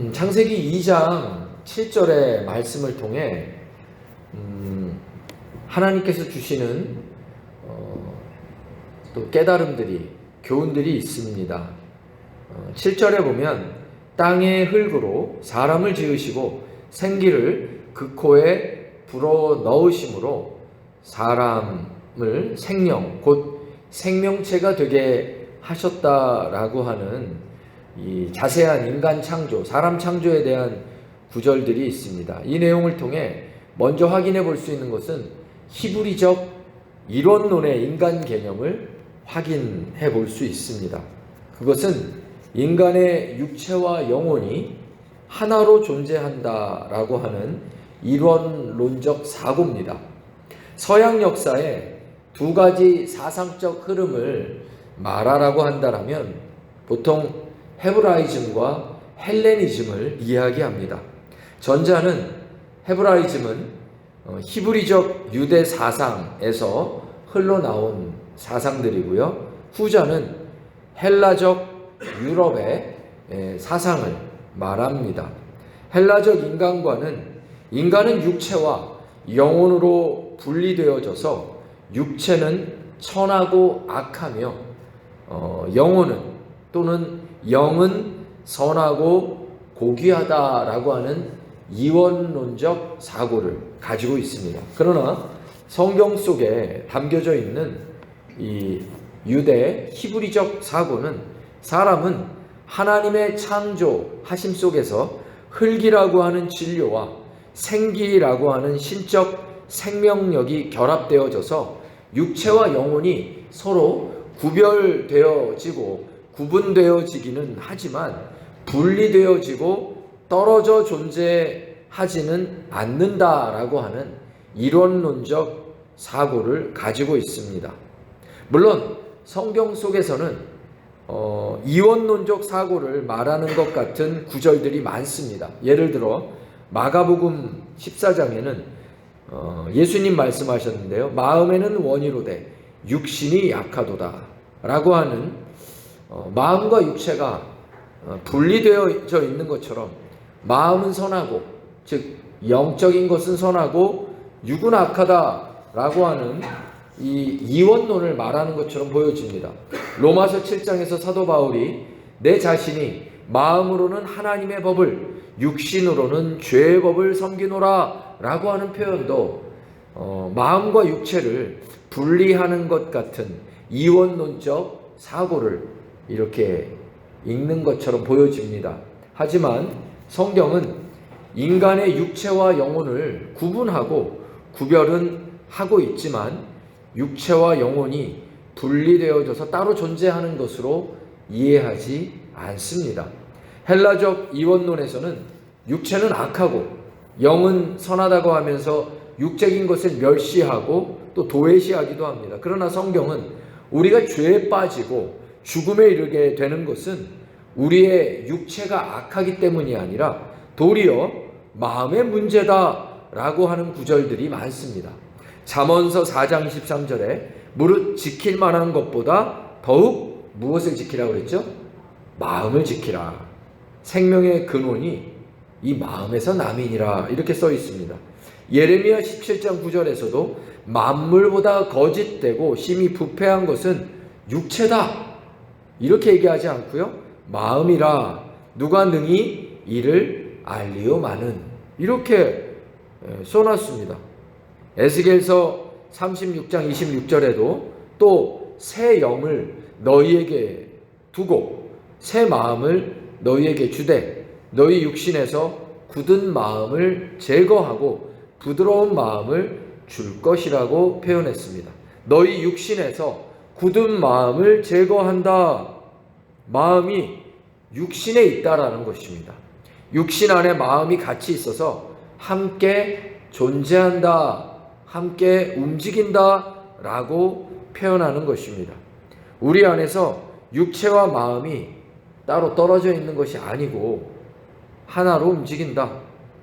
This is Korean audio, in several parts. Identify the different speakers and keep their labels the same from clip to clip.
Speaker 1: 창세기 2장 7절의 말씀을 통해 하나님께서 주시는 또 깨달음들이, 교훈들이 있습니다. 7절에 보면 땅의 흙으로 사람을 지으시고 생기를 그 코에 불어 넣으심으로 사람을 생명, 곧 생명체가 되게 하셨다라고 하는 이 자세한 인간 창조, 사람 창조에 대한 구절들이 있습니다. 이 내용을 통해 먼저 확인해 볼 수 있는 것은 히브리적 이론론의 인간 개념을 확인해 볼 수 있습니다. 그것은 인간의 육체와 영혼이 하나로 존재한다라고 하는 이론론적 사고입니다. 서양 역사의 두 가지 사상적 흐름을 말하라고 한다면 보통 헤브라이즘과 헬레니즘을 이야기합니다. 전자는 헤브라이즘은 히브리적 유대 사상에서 흘러나온 사상들이고요. 후자는 헬라적 유럽의 사상을 말합니다. 헬라적 인간은 육체와 영혼으로 분리되어져서 육체는 천하고 악하며 영혼은 또는 영은 선하고 고귀하다라고 하는 이원론적 사고를 가지고 있습니다. 그러나 성경 속에 담겨져 있는 이 유대 히브리적 사고는 사람은 하나님의 창조하심 속에서 흙이라고 하는 진료와 생기라고 하는 신적 생명력이 결합되어져서 육체와 영혼이 서로 구별되어지고 구분되어지기는 하지만 분리되어지고 떨어져 존재하지는 않는다라고 하는 이론론적 사고를 가지고 있습니다. 물론 성경 속에서는 이원론적 사고를 말하는 것 같은 구절들이 많습니다. 예를 들어 마가복음 14장에는 예수님 말씀하셨는데요. 마음에는 원이로되 육신이 약하도다 라고 하는 마음과 육체가 분리되어져 있는 것처럼 마음은 선하고, 즉 영적인 것은 선하고 육은 악하다라고 하는 이 이원론을 말하는 것처럼 보여집니다. 로마서 7장에서 사도 바울이 내 자신이 마음으로는 하나님의 법을, 육신으로는 죄의 법을 섬기노라 라고 하는 표현도 마음과 육체를 분리하는 것 같은 이원론적 사고를 이렇게 읽는 것처럼 보여집니다. 하지만 성경은 인간의 육체와 영혼을 구분하고 구별은 하고 있지만 육체와 영혼이 분리되어져서 따로 존재하는 것으로 이해하지 않습니다. 헬라적 이원론에서는 육체는 악하고 영은 선하다고 하면서 육적인 것을 멸시하고 또 도외시하기도 합니다. 그러나 성경은 우리가 죄에 빠지고 죽음에 이르게 되는 것은 우리의 육체가 악하기 때문이 아니라 도리어 마음의 문제다라고 하는 구절들이 많습니다. 잠언서 4장 13절에 무릇 지킬 만한 것보다 더욱 무엇을 지키라고 그랬죠? 마음을 지키라. 생명의 근원이 이 마음에서 남이니라 이렇게 써 있습니다. 예레미야 17장 9절에서도 만물보다 거짓되고 심히 부패한 것은 육체다 이렇게 얘기하지 않고요. 마음이라 누가 능히 이를 알리오마는 이렇게 써놨습니다. 에스겔서 36장 26절에도 또 새 영을 너희에게 두고 새 마음을 너희에게 주되 너희 육신에서 굳은 마음을 제거하고 부드러운 마음을 줄 것이라고 표현했습니다. 너희 육신에서 굳은 마음을 제거한다. 마음이 육신에 있다라는 것입니다. 육신 안에 마음이 같이 있어서 함께 존재한다, 함께 움직인다 라고 표현하는 것입니다. 우리 안에서 육체와 마음이 따로 떨어져 있는 것이 아니고 하나로 움직인다.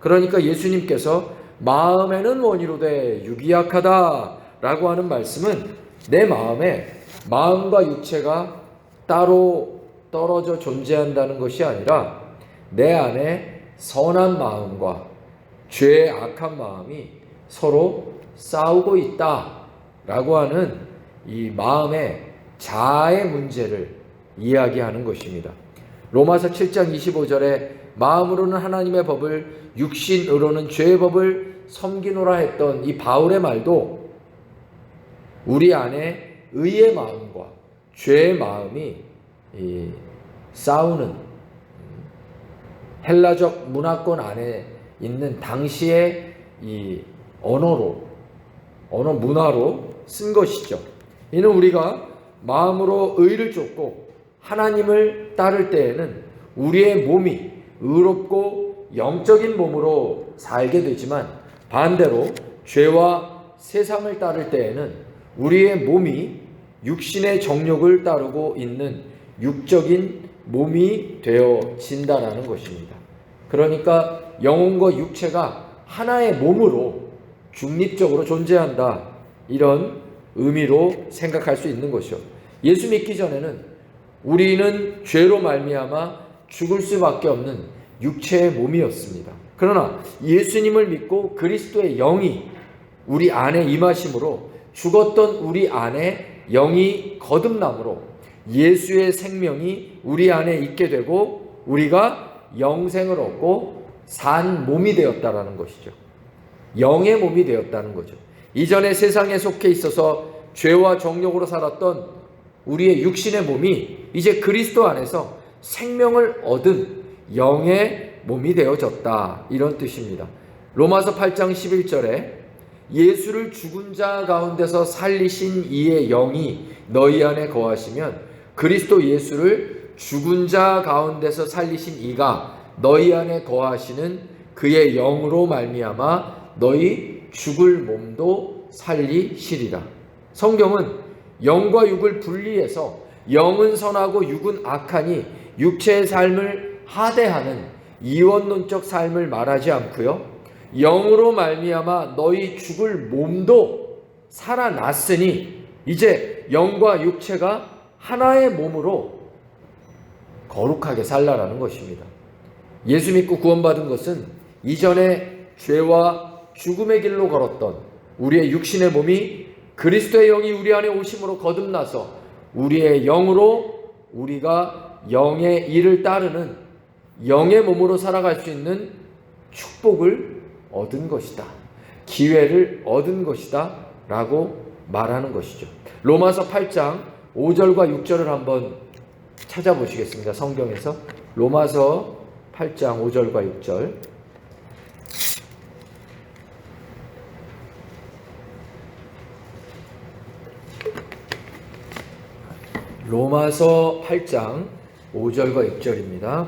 Speaker 1: 그러니까 예수님께서 마음에는 원이로되 육이 약하다 라고 하는 말씀은 내 마음에 마음과 육체가 따로 떨어져 존재한다는 것이 아니라 내 안에 선한 마음과 죄의 악한 마음이 서로 싸우고 있다라고 하는 이 마음의 자아의 문제를 이야기하는 것입니다. 로마서 7장 25절에 마음으로는 하나님의 법을 육신으로는 죄의 법을 섬기노라 했던 이 바울의 말도 우리 안에 의의 마음과 죄의 마음이 싸우는 헬라적 문화권 안에 있는 당시의 이 언어 문화로 쓴 것이죠. 이는 우리가 마음으로 의를 쫓고 하나님을 따를 때에는 우리의 몸이 의롭고 영적인 몸으로 살게 되지만 반대로 죄와 세상을 따를 때에는 우리의 몸이 육신의 정욕을 따르고 있는 육적인 몸이 되어진다라는 것입니다. 그러니까 영혼과 육체가 하나의 몸으로 중립적으로 존재한다, 이런 의미로 생각할 수 있는 것이죠. 예수 믿기 전에는 우리는 죄로 말미암아 죽을 수밖에 없는 육체의 몸이었습니다. 그러나 예수님을 믿고 그리스도의 영이 우리 안에 임하심으로 죽었던 우리 안에 영이 거듭남으로 예수의 생명이 우리 안에 있게 되고 우리가 영생을 얻고 산 몸이 되었다라는 것이죠. 영의 몸이 되었다는 거죠. 이전에 세상에 속해 있어서 죄와 정욕으로 살았던 우리의 육신의 몸이 이제 그리스도 안에서 생명을 얻은 영의 몸이 되어졌다, 이런 뜻입니다. 로마서 8장 11절에 예수를 죽은 자 가운데서 살리신 이의 영이 너희 안에 거하시면 그리스도 예수를 죽은 자 가운데서 살리신 이가 너희 안에 거하시는 그의 영으로 말미암아 너희 죽을 몸도 살리시리라. 성경은 영과 육을 분리해서 영은 선하고 육은 악하니 육체의 삶을 하대하는 이원론적 삶을 말하지 않고요, 영으로 말미암아 너희 죽을 몸도 살아났으니 이제 영과 육체가 하나의 몸으로 거룩하게 살라라는 것입니다. 예수 믿고 구원받은 것은 이전에 죄와 죽음의 길로 걸었던 우리의 육신의 몸이 그리스도의 영이 우리 안에 오심으로 거듭나서 우리의 영으로 우리가 영의 일을 따르는 영의 몸으로 살아갈 수 있는 축복을 얻은 것이다, 기회를 얻은 것이다 라고 말하는 것이죠. 로마서 8장 5절과 6절을 한번 찾아보시겠습니다. 성경에서 로마서 8장 5절과 6절. 로마서 8장 5절과 6절입니다.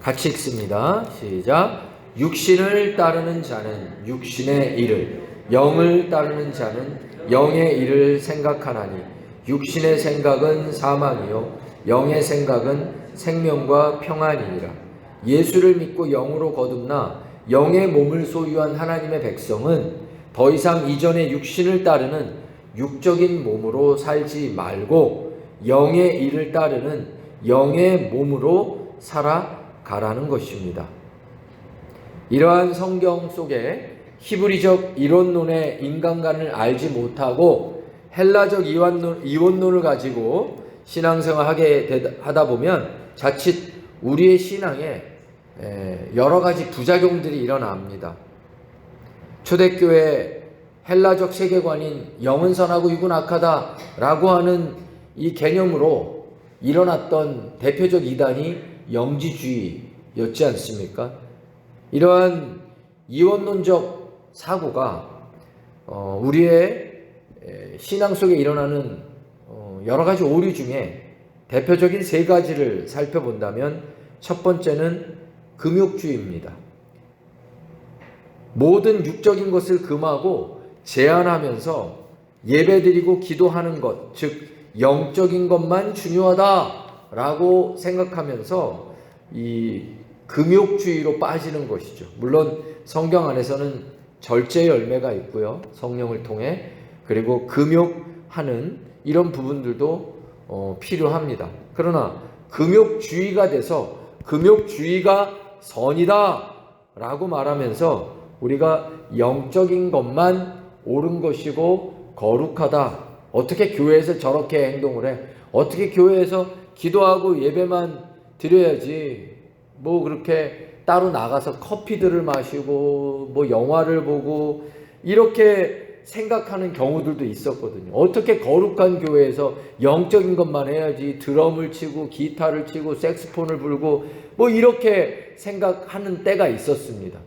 Speaker 1: 같이 읽습니다. 시작. 육신을 따르는 자는 육신의 일을, 영을 따르는 자는 영의 일을 생각하나니 육신의 생각은 사망이요 영의 생각은 생명과 평안이니라. 예수를 믿고 영으로 거듭나 영의 몸을 소유한 하나님의 백성은 더 이상 이전의 육신을 따르는 육적인 몸으로 살지 말고 영의 일을 따르는 영의 몸으로 살아가라는 것입니다. 이러한 성경 속에 히브리적 이론론의 인간관을 알지 못하고 헬라적 이원론을 가지고 신앙생활하게 하다 보면 자칫 우리의 신앙에 여러 가지 부작용들이 일어납니다. 초대교회 헬라적 세계관인 영은 선하고 육은 악하다라고 하는 이 개념으로 일어났던 대표적 이단이 영지주의였지 않습니까? 이러한 이원론적 사고가 우리의 신앙 속에 일어나는 여러 가지 오류 중에 대표적인 세 가지를 살펴본다면 첫 번째는 금욕주의입니다. 모든 육적인 것을 금하고 제한하면서 예배드리고 기도하는 것, 즉 영적인 것만 중요하다라고 생각하면서 이 금욕주의로 빠지는 것이죠. 물론 성경 안에서는 절제 열매가 있고요, 성령을 통해. 그리고 금욕하는 이런 부분들도 필요합니다. 그러나 금욕주의가 돼서 금욕주의가 선이다 라고 말하면서 우리가 영적인 것만 옳은 것이고 거룩하다, 어떻게 교회에서 저렇게 행동을 해, 어떻게 교회에서 기도하고 예배만 드려야지 뭐 그렇게 따로 나가서 커피들을 마시고 뭐 영화를 보고 이렇게 생각하는 경우들도 있었거든요. 어떻게 거룩한 교회에서 영적인 것만 해야지 드럼을 치고 기타를 치고 색스폰을 불고 뭐 이렇게 생각하는 때가 있었습니다.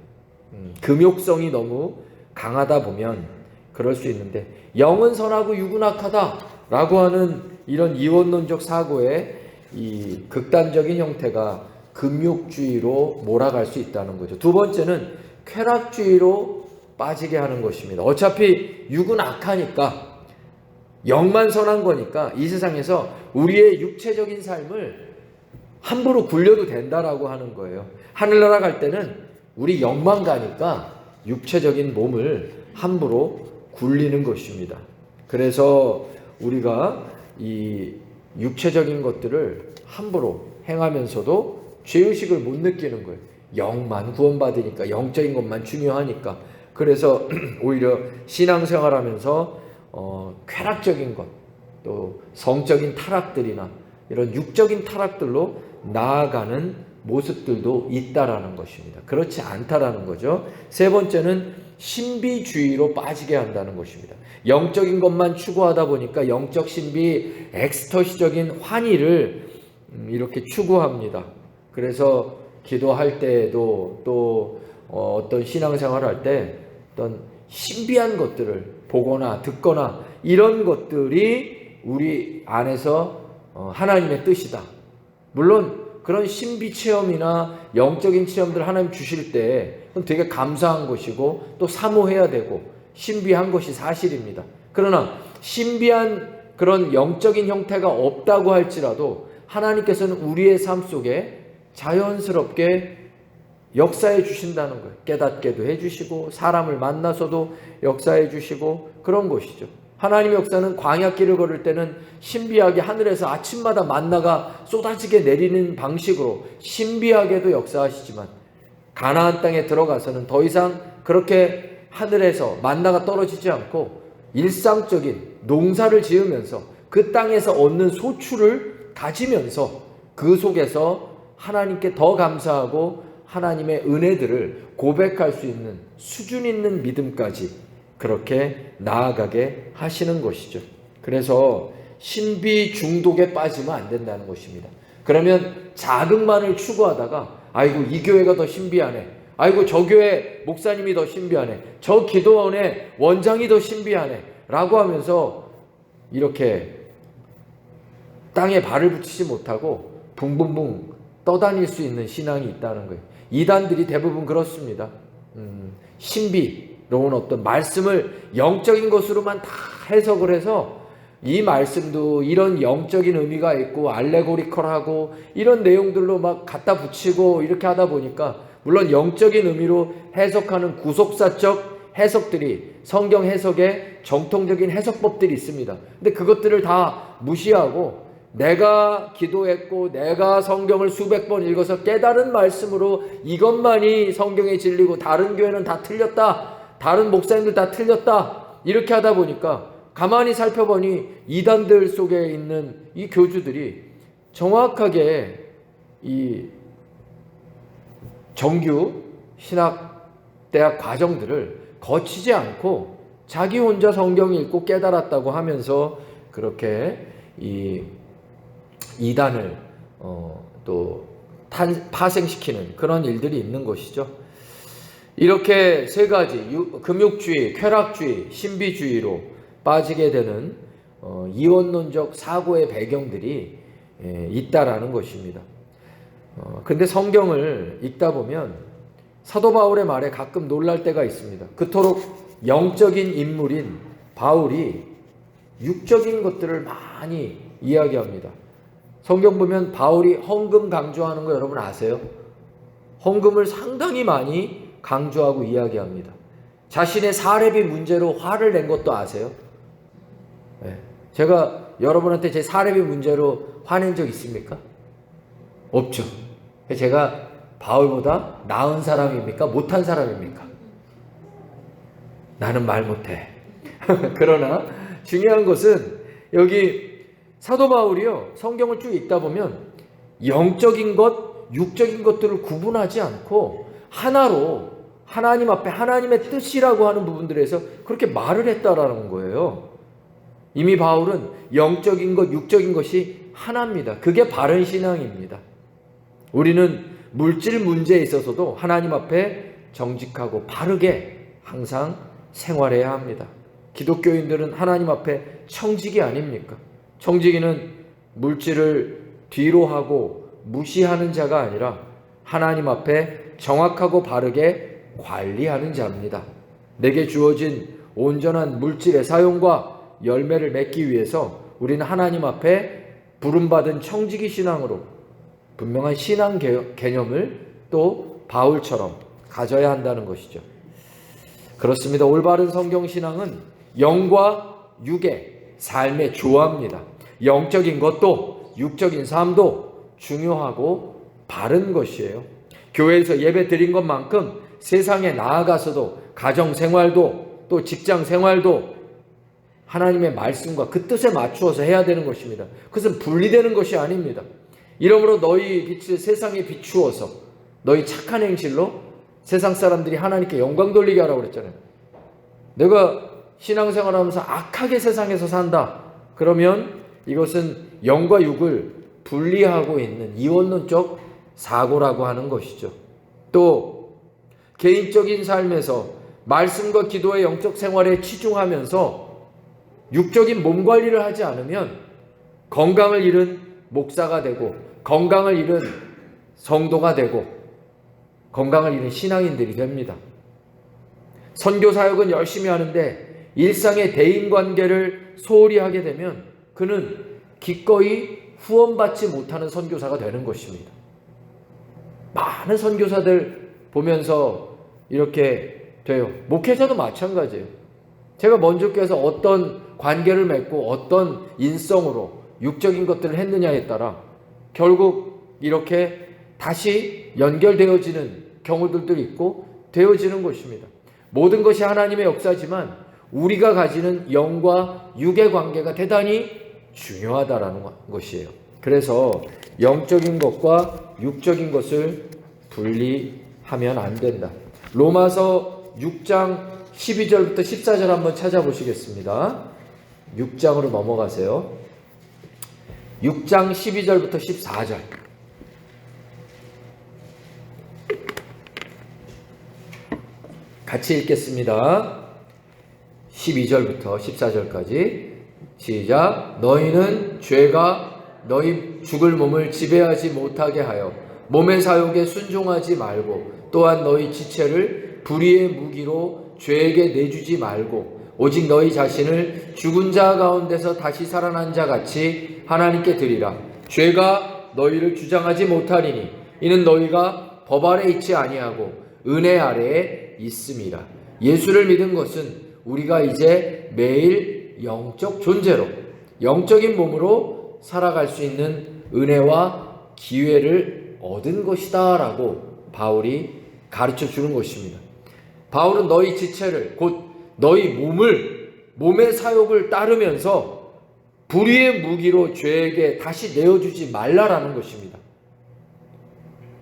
Speaker 1: 금욕성이 너무 강하다 보면 그럴 수 있는데, 영은 선하고 육은 악하다 라고 하는 이런 이원론적 사고의 이 극단적인 형태가 금욕주의로 몰아갈 수 있다는 거죠. 두 번째는 쾌락주의로 빠지게 하는 것입니다. 어차피 육은 악하니까, 영만 선한 거니까 이 세상에서 우리의 육체적인 삶을 함부로 굴려도 된다라고 하는 거예요. 하늘나라 갈 때는 우리 영만 가니까 육체적인 몸을 함부로 굴리는 것입니다. 그래서 우리가 이 육체적인 것들을 함부로 행하면서도 죄의식을 못 느끼는 거예요. 영만 구원받으니까, 영적인 것만 중요하니까. 그래서 오히려 신앙생활하면서 쾌락적인 것, 또 성적인 타락들이나 이런 육적인 타락들로 나아가는 모습들도 있다라는 것입니다. 그렇지 않다라는 거죠. 세 번째는 신비주의로 빠지게 한다는 것입니다. 영적인 것만 추구하다 보니까 영적 신비, 엑스터시적인 환희를 이렇게 추구합니다. 그래서 기도할 때에도 또 어떤 신앙생활을 할 때 어떤 신비한 것들을 보거나 듣거나 이런 것들이 우리 안에서 하나님의 뜻이다. 물론 그런 신비 체험이나 영적인 체험들 하나님 주실 때 그건 되게 감사한 것이고 또 사모해야 되고 신비한 것이 사실입니다. 그러나 신비한 그런 영적인 형태가 없다고 할지라도 하나님께서는 우리의 삶 속에 자연스럽게 역사해 주신다는 거예요. 깨닫게도 해주시고 사람을 만나서도 역사해 주시고 그런 것이죠. 하나님의 역사는 광야길을 걸을 때는 신비하게 하늘에서 아침마다 만나가 쏟아지게 내리는 방식으로 신비하게도 역사하시지만, 가나안 땅에 들어가서는 더 이상 그렇게 하늘에서 만나가 떨어지지 않고 일상적인 농사를 지으면서 그 땅에서 얻는 소출을 가지면서 그 속에서 하나님께 더 감사하고 하나님의 은혜들을 고백할 수 있는 수준 있는 믿음까지 그렇게 나아가게 하시는 것이죠. 그래서 신비 중독에 빠지면 안 된다는 것입니다. 그러면 자극만을 추구하다가 아이고 이 교회가 더 신비하네, 아이고 저 교회 목사님이 더 신비하네, 저 기도원의 원장이 더 신비하네 라고 하면서 이렇게 땅에 발을 붙이지 못하고 붕붕붕 떠다닐 수 있는 신앙이 있다는 거예요. 이단들이 대부분 그렇습니다. 신비로운 어떤 말씀을 영적인 것으로만 다 해석을 해서 이 말씀도 이런 영적인 의미가 있고 알레고리컬하고 이런 내용들로 막 갖다 붙이고 이렇게 하다 보니까, 물론 영적인 의미로 해석하는 구속사적 해석들이, 성경 해석의 정통적인 해석법들이 있습니다. 근데 그것들을 다 무시하고 내가 기도했고 내가 성경을 수백 번 읽어서 깨달은 말씀으로 이것만이 성경의 진리고 다른 교회는 다 틀렸다, 다른 목사님들 다 틀렸다, 이렇게 하다 보니까 가만히 살펴보니 이단들 속에 있는 이 교주들이 정확하게 이 정규 신학대학 과정들을 거치지 않고 자기 혼자 성경 읽고 깨달았다고 하면서 그렇게 이 이단을 또 파생시키는 그런 일들이 있는 것이죠. 이렇게 세 가지, 금욕주의, 쾌락주의, 신비주의로 빠지게 되는 이원론적 사고의 배경들이 있다라는 것입니다. 근데 성경을 읽다 보면 사도 바울의 말에 가끔 놀랄 때가 있습니다. 그토록 영적인 인물인 바울이 육적인 것들을 많이 이야기합니다. 성경 보면 바울이 헌금 강조하는 거 여러분 아세요? 헌금을 상당히 많이 강조하고 이야기합니다. 자신의 사례비 문제로 화를 낸 것도 아세요? 네. 제가 여러분한테 제 사례비 문제로 화낸 적 있습니까? 없죠. 제가 바울보다 나은 사람입니까? 못한 사람입니까? 나는 말 못해. 그러나 중요한 것은 여기 사도 바울이요, 성경을 쭉 읽다 보면 영적인 것, 육적인 것들을 구분하지 않고 하나로 하나님 앞에 하나님의 뜻이라고 하는 부분들에서 그렇게 말을 했다라는 거예요. 이미 바울은 영적인 것, 육적인 것이 하나입니다. 그게 바른 신앙입니다. 우리는 물질 문제에 있어서도 하나님 앞에 정직하고 바르게 항상 생활해야 합니다. 기독교인들은 하나님 앞에 청지기 아닙니까? 청지기는 물질을 뒤로 하고 무시하는 자가 아니라 하나님 앞에 정확하고 바르게 관리하는 자입니다. 내게 주어진 온전한 물질의 사용과 열매를 맺기 위해서 우리는 하나님 앞에 부름받은 청지기 신앙으로 분명한 신앙 개념을 또 바울처럼 가져야 한다는 것이죠. 그렇습니다. 올바른 성경 신앙은 영과 육의 삶의 조화입니다. 영적인 것도 육적인 삶도 중요하고 바른 것이에요. 교회에서 예배 드린 것만큼 세상에 나아가서도 가정생활도 또 직장생활도 하나님의 말씀과 그 뜻에 맞추어서 해야 되는 것입니다. 그것은 분리되는 것이 아닙니다. 이러므로 너희 빛을 세상에 비추어서 너희 착한 행실로 세상 사람들이 하나님께 영광 돌리게 하라고 그랬잖아요. 내가 신앙생활하면서 악하게 세상에서 산다. 그러면 이것은 영과 육을 분리하고 있는 이원론적 사고라고 하는 것이죠. 또 개인적인 삶에서 말씀과 기도의 영적 생활에 치중하면서 육적인 몸 관리를 하지 않으면 건강을 잃은 목사가 되고 건강을 잃은 성도가 되고 건강을 잃은 신앙인들이 됩니다. 선교 사역은 열심히 하는데 일상의 대인관계를 소홀히 하게 되면 그는 기꺼이 후원받지 못하는 선교사가 되는 것입니다. 많은 선교사들 보면서 이렇게 돼요. 목회자도 마찬가지예요. 제가 먼저 께서 어떤 관계를 맺고 어떤 인성으로 육적인 것들을 했느냐에 따라 결국 이렇게 다시 연결되어지는 경우들도 있고 되어지는 것입니다. 모든 것이 하나님의 역사지만 우리가 가지는 영과 육의 관계가 대단히 중요하다라는 것이에요. 그래서 영적인 것과 육적인 것을 분리하면 안 된다. 로마서 6장 12절부터 14절 한번 찾아보시겠습니다. 6장으로 넘어가세요. 6장 12절부터 14절. 같이 읽겠습니다. 12절부터 14절까지 시작. 너희는 죄가 너희 죽을 몸을 지배하지 못하게 하여 몸의 사욕에 순종하지 말고 또한 너희 지체를 불의의 무기로 죄에게 내주지 말고 오직 너희 자신을 죽은 자 가운데서 다시 살아난 자 같이 하나님께 드리라. 죄가 너희를 주장하지 못하리니 이는 너희가 법 아래 있지 아니하고 은혜 아래에 있음이라. 예수를 믿은 것은 우리가 이제 매일 영적 존재로 영적인 몸으로 살아갈 수 있는 은혜와 기회를 얻은 것이다 라고 바울이 가르쳐 주는 것입니다. 바울은 너희 지체를 곧 너희 몸의 사욕을 따르면서 불의의 무기로 죄에게 다시 내어주지 말라라는 것입니다.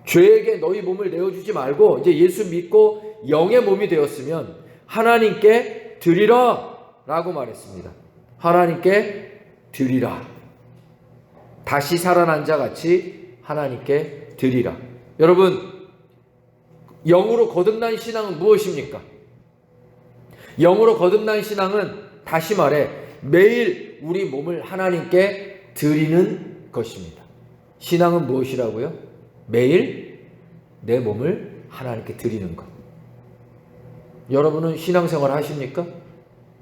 Speaker 1: 죄에게 너희 몸을 내어주지 말고 이제 예수 믿고 영의 몸이 되었으면 하나님께 드리라 라고 말했습니다. 하나님께 드리라. 다시 살아난 자 같이 하나님께 드리라. 여러분, 영으로 거듭난 신앙은 무엇입니까? 영으로 거듭난 신앙은 다시 말해 매일 우리 몸을 하나님께 드리는 것입니다. 신앙은 무엇이라고요? 매일 내 몸을 하나님께 드리는 것. 여러분은 신앙생활 하십니까?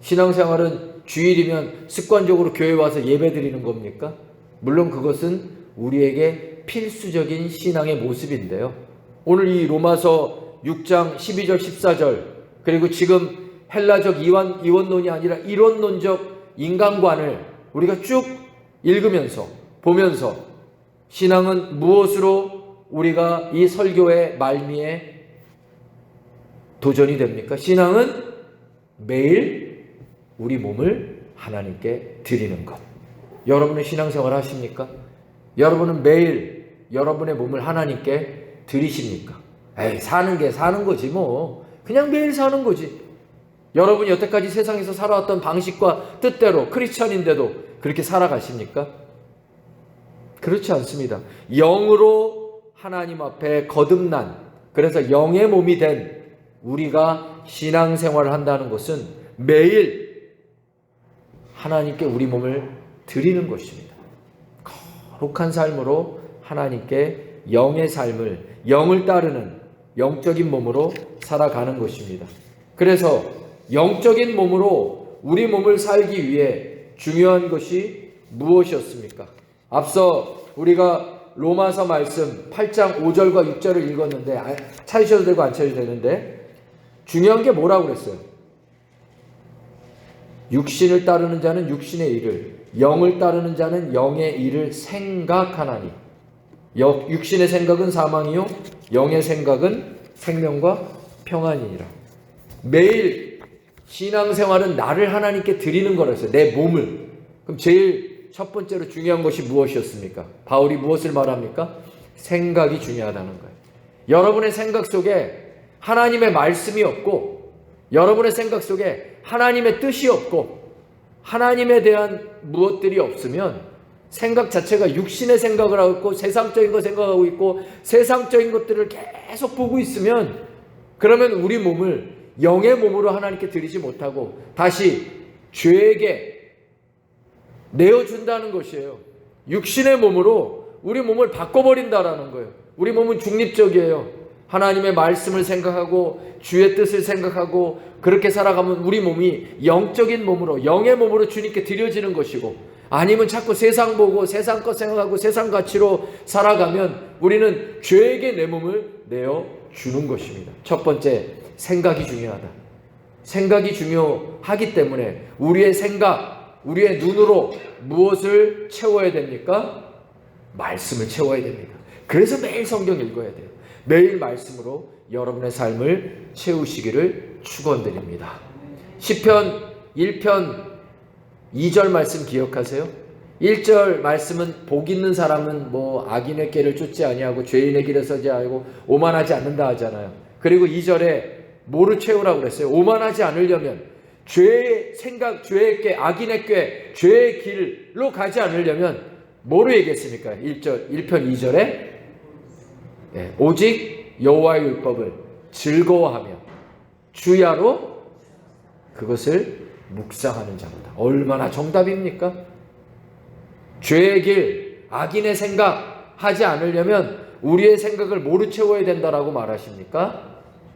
Speaker 1: 신앙생활은 주일이면 습관적으로 교회 와서 예배 드리는 겁니까? 물론 그것은 우리에게 필수적인 신앙의 모습인데요. 오늘 이 로마서 6장 12절 14절 그리고 지금 헬라적 이원론이 아니라 이론론적 인간관을 우리가 쭉 읽으면서 보면서 신앙은 무엇으로 우리가 이 설교의 말미에 도전이 됩니까? 신앙은 매일 우리 몸을 하나님께 드리는 것. 여러분은 신앙생활 하십니까? 여러분은 매일 여러분의 몸을 하나님께 드리십니까? 에이, 사는 게 사는 거지 뭐. 그냥 매일 사는 거지. 여러분이 여태까지 세상에서 살아왔던 방식과 뜻대로 크리스천인데도 그렇게 살아가십니까? 그렇지 않습니다. 영으로 하나님 앞에 거듭난, 그래서 영의 몸이 된 우리가 신앙생활을 한다는 것은 매일 하나님께 우리 몸을 드리는 것입니다. 거룩한 삶으로 하나님께 영의 삶을, 영을 따르는 영적인 몸으로 살아가는 것입니다. 그래서 영적인 몸으로 우리 몸을 살기 위해 중요한 것이 무엇이었습니까? 앞서 우리가 로마서 말씀 8장 5절과 6절을 읽었는데 찾으셔도 되고 안 찾으셔도 되는데 중요한 게 뭐라고 그랬어요? 육신을 따르는 자는 육신의 일을, 영을 따르는 자는 영의 일을 생각하나니. 육신의 생각은 사망이요 영의 생각은 생명과 평안이니라. 매일 신앙생활은 나를 하나님께 드리는 거라서요. 내 몸을. 그럼 제일 첫 번째로 중요한 것이 무엇이었습니까? 바울이 무엇을 말합니까? 생각이 중요하다는 거예요. 여러분의 생각 속에 하나님의 말씀이 없고, 여러분의 생각 속에 하나님의 뜻이 없고, 하나님에 대한 무엇들이 없으면 생각 자체가 육신의 생각을 하고 있고 세상적인 거 생각하고 있고 세상적인 것들을 계속 보고 있으면, 그러면 우리 몸을 영의 몸으로 하나님께 드리지 못하고 다시 죄에게 내어준다는 것이에요. 육신의 몸으로 우리 몸을 바꿔버린다라는 거예요. 우리 몸은 중립적이에요. 하나님의 말씀을 생각하고 주의 뜻을 생각하고 그렇게 살아가면 우리 몸이 영적인 몸으로, 영의 몸으로 주님께 드려지는 것이고, 아니면 자꾸 세상 보고 세상 것 생각하고 세상 가치로 살아가면 우리는 죄에게 내 몸을 내어주는 것입니다. 첫 번째, 생각이 중요하다. 생각이 중요하기 때문에 우리의 생각, 우리의 눈으로 무엇을 채워야 됩니까? 말씀을 채워야 됩니다. 그래서 매일 성경 읽어야 돼요. 매일 말씀으로 여러분의 삶을 채우시기를 축원드립니다. 시편 1편 2절 말씀 기억하세요? 1절 말씀은 복 있는 사람은 뭐 악인의 길을 쫓지 아니하고 죄인의 길에 서지 아니하고 오만하지 않는다 하잖아요. 그리고 2절에 뭐를 채우라고 그랬어요? 오만하지 않으려면, 죄의 생각, 죄의 꾀, 악인의 꾀, 죄의 길로 가지 않으려면 뭐로 얘기했습니까? 1편 2절에 오직 여호와의 율법을 즐거워하며 주야로 그것을 묵상하는 자로다. 얼마나 정답입니까? 죄의 길, 악인의 생각 하지 않으려면 우리의 생각을 뭐로 채워야 된다라고 말하십니까?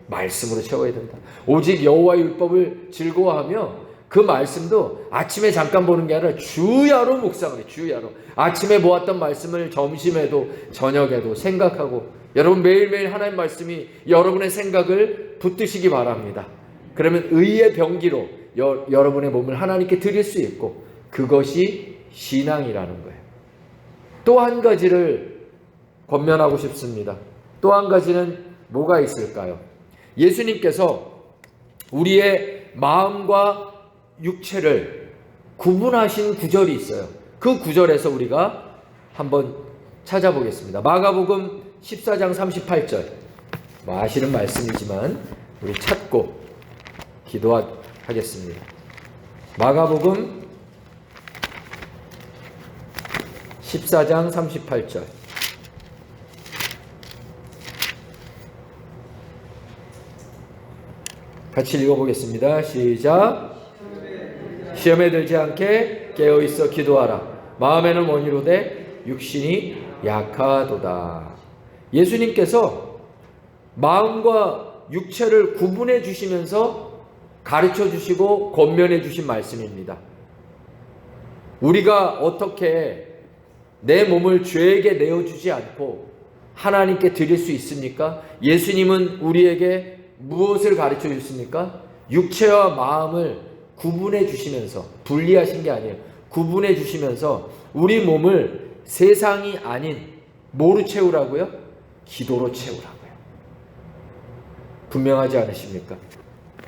Speaker 1: 말씀으로 채워야 된다. 오직 여호와의 율법을 즐거워하며, 그 말씀도 아침에 잠깐 보는 게 아니라 주야로 묵상을 해요. 주야로. 아침에 보았던 말씀을 점심에도 저녁에도 생각하고, 여러분 매일매일 하나님 말씀이 여러분의 생각을 붙드시기 바랍니다. 그러면 의의 병기로 여러분의 몸을 하나님께 드릴 수 있고, 그것이 신앙이라는 거예요. 또 한 가지를 권면하고 싶습니다. 또 한 가지는 뭐가 있을까요? 예수님께서 우리의 마음과 육체를 구분하신 구절이 있어요. 그 구절에서 우리가 한번 찾아보겠습니다. 마가복음 14장 38절. 아시는 말씀이지만 우리 찾고 기도하겠습니다. 마가복음 14장 38절. 같이 읽어보겠습니다. 시작. 시험에 들지 않게 깨어있어 기도하라. 마음에는 원이로되 육신이 약하도다. 예수님께서 마음과 육체를 구분해 주시면서 가르쳐 주시고 권면해 주신 말씀입니다. 우리가 어떻게 내 몸을 죄에게 내어주지 않고 하나님께 드릴 수 있습니까? 예수님은 우리에게 무엇을 가르쳐 주십니까? 육체와 마음을 구분해 주시면서, 분리하신 게 아니에요. 구분해 주시면서 우리 몸을 세상이 아닌 뭐로 채우라고요? 기도로 채우라고요. 분명하지 않으십니까?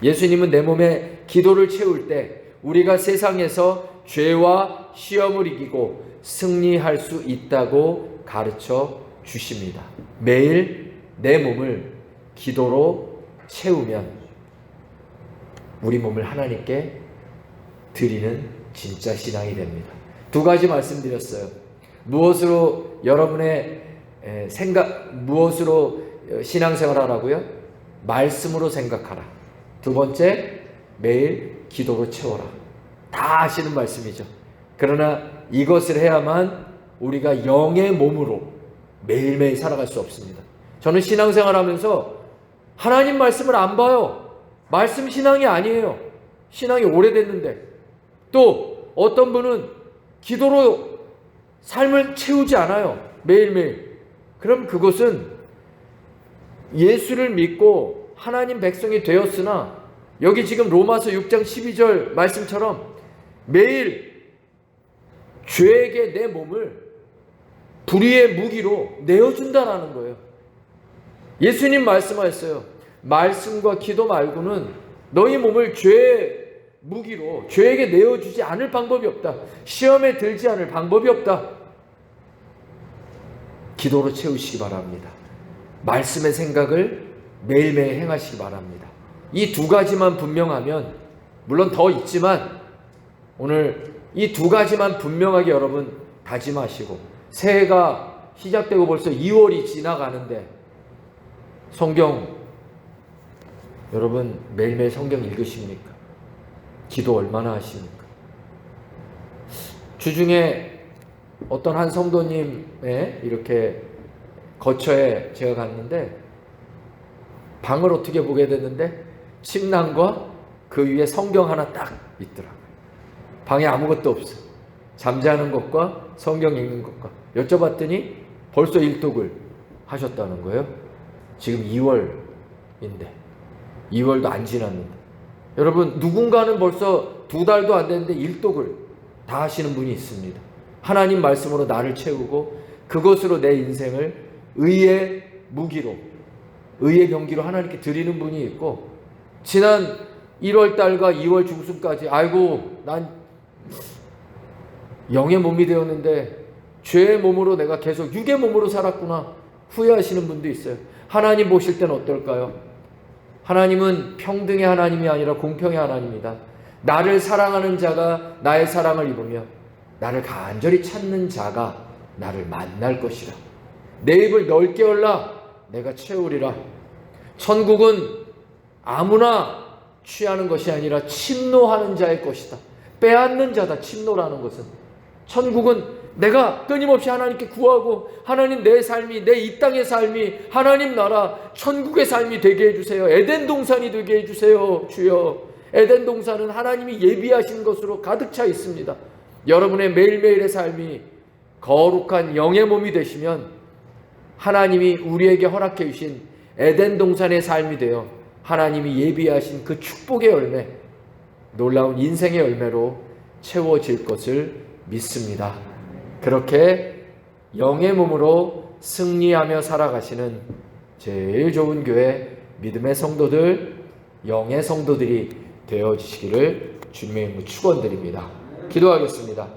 Speaker 1: 예수님은 내 몸에 기도를 채울 때 우리가 세상에서 죄와 시험을 이기고 승리할 수 있다고 가르쳐 주십니다. 매일 내 몸을 기도로 채우면 우리 몸을 하나님께 드리는 진짜 신앙이 됩니다. 두 가지 말씀드렸어요. 무엇으로 여러분의 무엇으로 신앙생활 하라고요? 말씀으로 생각하라. 두 번째, 매일 기도로 채워라. 다 아시는 말씀이죠. 그러나 이것을 해야만 우리가 영의 몸으로 매일매일 살아갈 수 없습니다. 저는 신앙생활 하면서 하나님 말씀을 안 봐요. 말씀 신앙이 아니에요. 신앙이 오래됐는데. 또 어떤 분은 기도로 삶을 채우지 않아요. 매일매일. 그럼 그것은 예수를 믿고 하나님 백성이 되었으나 여기 지금 로마서 6장 12절 말씀처럼 매일 죄에게 내 몸을 불의의 무기로 내어준다라는 거예요. 예수님 말씀하셨어요. 말씀과 기도 말고는 너희 몸을 죄의 무기로 죄에게 내어주지 않을 방법이 없다. 시험에 들지 않을 방법이 없다. 기도로 채우시기 바랍니다. 말씀의 생각을 매일매일 행하시기 바랍니다. 이 두 가지만 분명하면, 물론 더 있지만 오늘 이 두 가지만 분명하게 여러분 다짐하시고, 새해가 시작되고 벌써 2월이 지나가는데 성경 여러분 매일매일 성경 읽으십니까? 기도 얼마나 하십니까? 주중에 어떤 한 성도님의 이렇게 거처에 제가 갔는데 방을 어떻게 보게 됐는데 침낭과 그 위에 성경 하나 딱 있더라고요. 방에 아무것도 없어. 잠자는 것과 성경 읽는 것과. 여쭤봤더니 벌써 일독을 하셨다는 거예요. 지금 2월인데 2월도 안 지났는데, 여러분 누군가는 벌써 2달도 안 됐는데 일독을 다 하시는 분이 있습니다. 하나님 말씀으로 나를 채우고 그것으로 내 인생을 의의 무기로, 의의 경기로 하나님께 드리는 분이 있고, 지난 1월달과 2월 중순까지 아이고 난 영의 몸이 되었는데 죄의 몸으로 내가 계속 육의 몸으로 살았구나 후회하시는 분도 있어요. 하나님 보실 때는 어떨까요? 하나님은 평등의 하나님이 아니라 공평의 하나님이다. 나를 사랑하는 자가 나의 사랑을 입으며 나를 간절히 찾는 자가 나를 만날 것이라. 내 입을 넓게 열라 내가 채우리라. 천국은 아무나 취하는 것이 아니라 침노하는 자의 것이다. 빼앗는 자다. 침노라는 것은. 천국은 내가 끊임없이 하나님께 구하고, 하나님 내 삶이, 내 이 땅의 삶이 하나님 나라 천국의 삶이 되게 해주세요. 에덴 동산이 되게 해주세요. 주여. 에덴 동산은 하나님이 예비하신 것으로 가득 차 있습니다. 여러분의 매일매일의 삶이 거룩한 영의 몸이 되시면 하나님이 우리에게 허락해 주신 에덴 동산의 삶이 되어 하나님이 예비하신 그 축복의 열매, 놀라운 인생의 열매로 채워질 것을 믿습니다. 그렇게 영의 몸으로 승리하며 살아가시는 제일 좋은 교회, 믿음의 성도들, 영의 성도들이 되어지시기를 주님의 이름으로 축원드립니다. 기도하겠습니다.